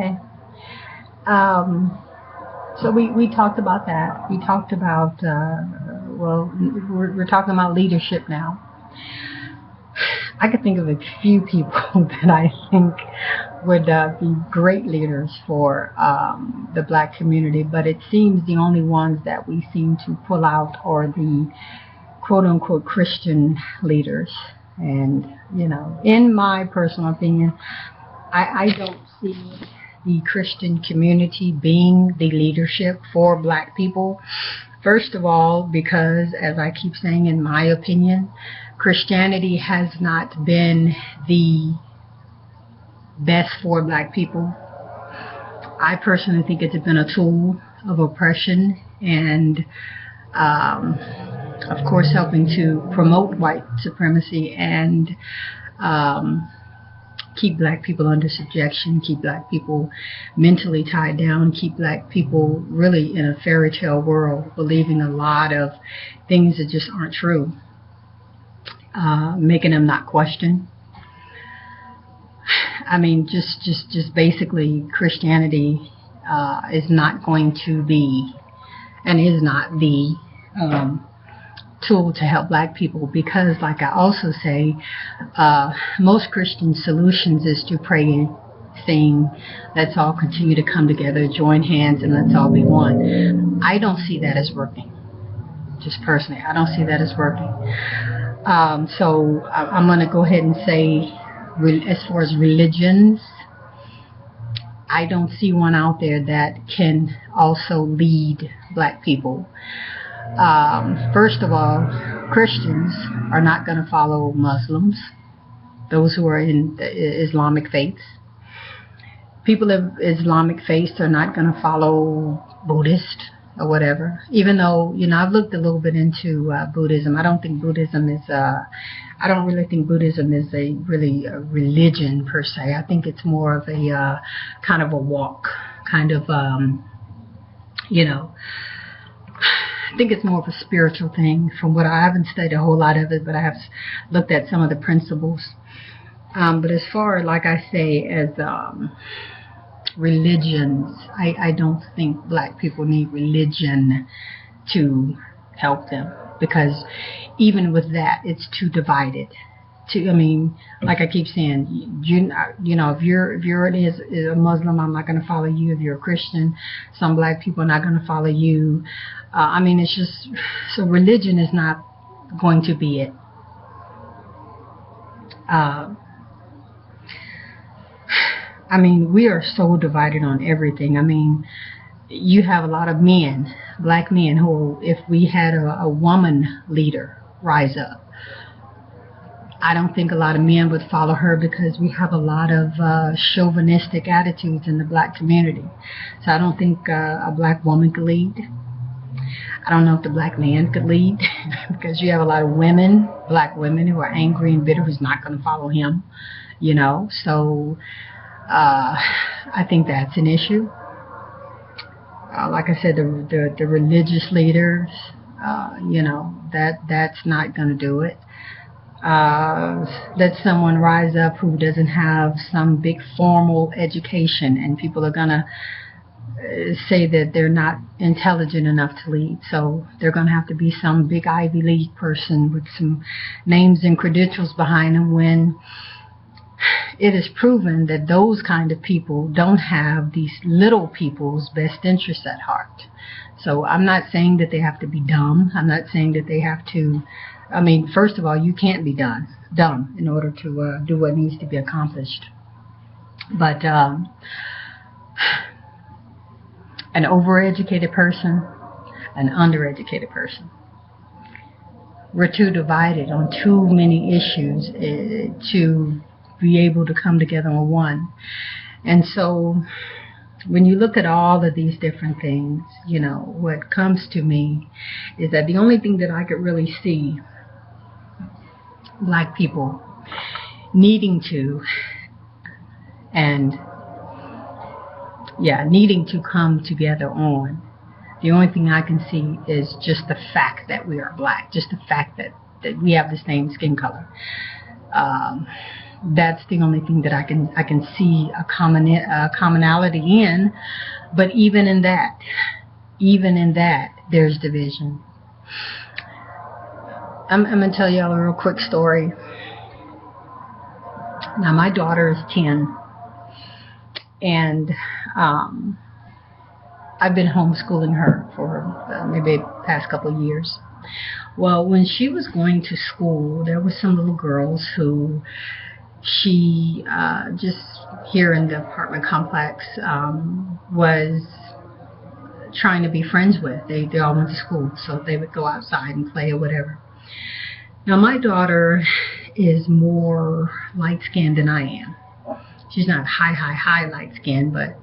Okay. Um, so we talked about that. We talked about, well, we're talking about leadership now. I could think of a few people that I think would be great leaders for the black community, but it seems the only ones that we seem to pull out are the quote unquote Christian leaders. And, in my personal opinion, I don't see the Christian community being the leadership for black people. First of all, because, as I keep saying, in my opinion, Christianity has not been the best for black people. I personally think it's been a tool of oppression and, of course, helping to promote white supremacy and keep black people under subjection, keep black people mentally tied down, keep black people really in a fairy tale world, believing a lot of things that just aren't true, making them not question. I mean, just basically Christianity is not going to be and is not the tool to help black people, because, like I also say, most Christian solutions is to pray, sing, let's all continue to come together, join hands, and let's all be one. I don't see that as working. Just personally, I don't see that as working. So I'm going to go ahead and say, as far as religions, I don't see one out there that can also lead black people. First of all, Christians are not going to follow Muslims, those who are in the Islamic faiths. People of Islamic faiths are not going to follow Buddhist or whatever, even though, I've looked a little bit into Buddhism. I don't think Buddhism is I don't really think Buddhism is a religion per se. I think it's more of a kind of a walk, kind of, I think it's more of a spiritual thing. From what I haven't studied a whole lot of it, but I have looked at some of the principles. But as far, like I say, as religions, I don't think black people need religion to help them, because even with that, it's too divided. Like I keep saying, if you're a Muslim, I'm not going to follow you. If you're a Christian, some black people are not going to follow you. It's just, so religion is not going to be it. We are so divided on everything. You have a lot of men, black men, who, if we had a woman leader rise up, I don't think a lot of men would follow her, because we have a lot of chauvinistic attitudes in the black community. So I don't think a black woman could lead. I don't know if the black man could lead, because you have a lot of black women who are angry and bitter, who's not going to follow him, So I think that's an issue. Like I said, the religious leaders, that's not going to do it. Let someone rise up who doesn't have some big formal education, and people are going to say that they're not intelligent enough to lead. So they're going to have to be some big Ivy League person with some names and credentials behind them, when it is proven that those kind of people don't have these little people's best interests at heart. So I'm not saying that they have to be dumb. I'm not saying that they have to, first of all, you can't be dumb in order to do what needs to be accomplished. But an overeducated person, an undereducated person, we're too divided on too many issues to be able to come together on one. And so when you look at all of these different things, what comes to me is that the only thing that I could really see black people needing to come together on, the only thing I can see is just the fact that we are black, just the fact that we have the same skin color. That's the only thing that I can see a commonality in. But even in that, there's division. I'm gonna tell y'all a real quick story. Now my daughter is 10, and I've been homeschooling her for maybe the past couple of years. Well, when she was going to school, there were some little girls who she just here in the apartment complex was trying to be friends with. They all went to school, so they would go outside and play or whatever. Now my daughter is more light-skinned than I am. She's not high light-skinned, but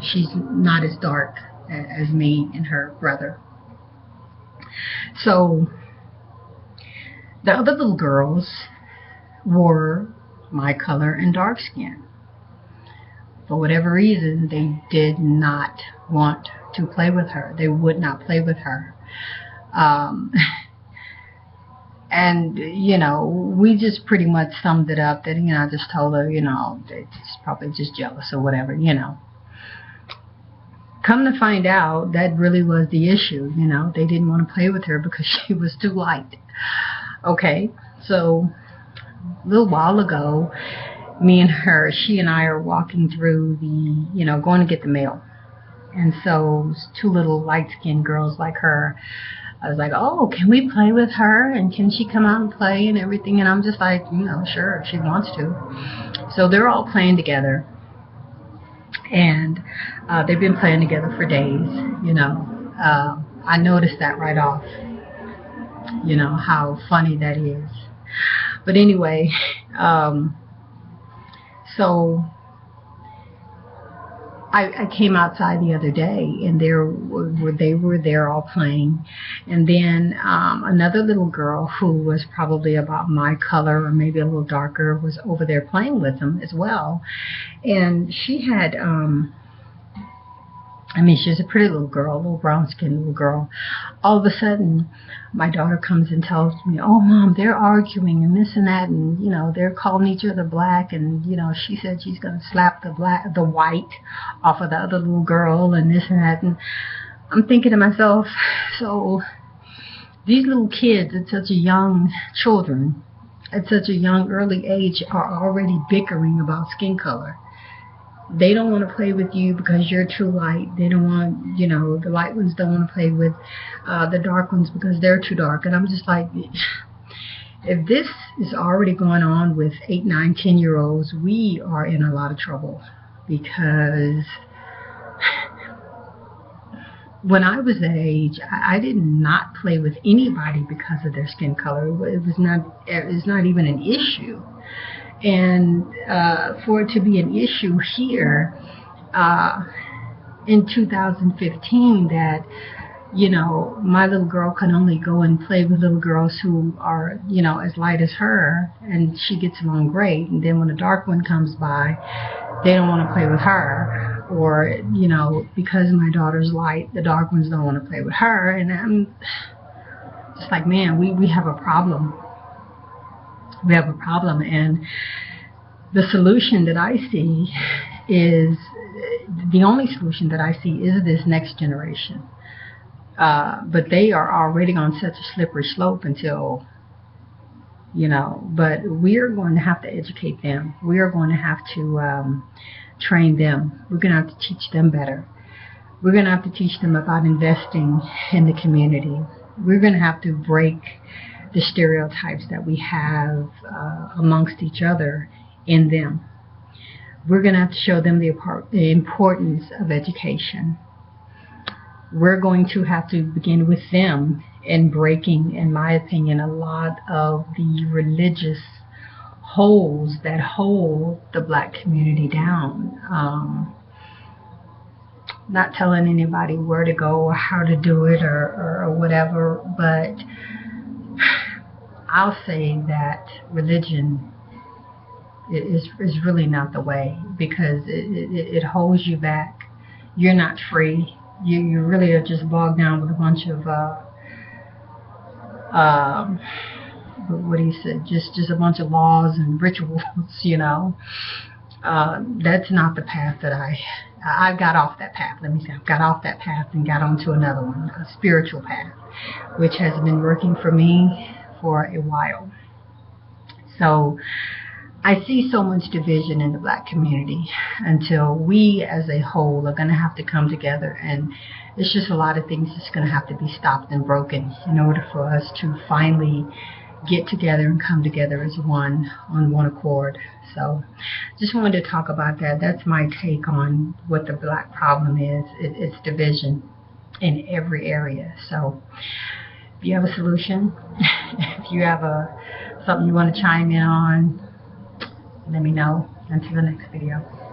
she's not as dark as me and her brother. So the other little girls were my color and dark skin. For whatever reason, they did not want to play with her. They would not play with her. And, you know, we just pretty much summed it up that, you know, I just told her, you know, they're probably just jealous or whatever, you know. Come to find out, that really was the issue, you know. They didn't want to play with her because she was too light. Okay, so a little while ago, she and I are walking through the, you know, going to get the mail. And so two little light-skinned girls like her, I was like, oh, can we play with her? And can she come out and play and everything? And I'm just like, you know, sure, if she wants to. So they're all playing together. And they've been playing together for days, you know. I noticed that right off, you know, how funny that is. But anyway, so I came outside the other day, and they were there all playing. And then another little girl who was probably about my color or maybe a little darker was over there playing with them as well. And she had, she's a pretty little girl, a little brown-skinned little girl. All of a sudden, my daughter comes and tells me, oh, Mom, they're arguing and this and that, and, you know, they're calling each other black, and, you know, she said she's going to slap the white off of the other little girl and this and that. And I'm thinking to myself, so these little kids at such a young early age are already bickering about skin color. They don't want to play with you because you're too light. They don't want, you know, the light ones don't want to play with the dark ones because they're too dark. And I'm just like, if this is already going on with 8, 9, 10-year-olds, we are in a lot of trouble. Because when I was that age, I did not play with anybody because of their skin color. It was not even an issue. And for it to be an issue here in 2015 that, you know, my little girl can only go and play with little girls who are, you know, as light as her, and she gets along great. And then when a dark one comes by, they don't want to play with her. Or, you know, because my daughter's light, the dark ones don't want to play with her. And I'm just like, man, we have a problem. We have a problem, and the solution that I see is, the only solution that I see is this next generation. But they are already on such a slippery slope until, you know, but we're going to have to educate them. We are going to have to train them. We're going to have to teach them better. We're going to have to teach them about investing in the community. We're going to have to break the stereotypes that we have amongst each other in them. We're going to have to show them the importance of education. We're going to have to begin with them in breaking, in my opinion, a lot of the religious holes that hold the black community down. Not telling anybody where to go or how to do it or whatever, but I'll say that religion is really not the way, because it holds you back. You're not free. You really are just bogged down with a bunch of what he said, just a bunch of laws and rituals, you know. That's not the path that I got off that path. Let me say, I've got off that path and got onto another one, a spiritual path, which has been working for me for a while. So I see so much division in the Black community until we as a whole are going to have to come together, and it's just a lot of things that's going to have to be stopped and broken in order for us to finally get together and come together as one, on one accord. So just wanted to talk about that. That's my take on what the Black problem is. It's division in every area. So if you have a solution, if you have something you want to chime in on, let me know. Until the next video.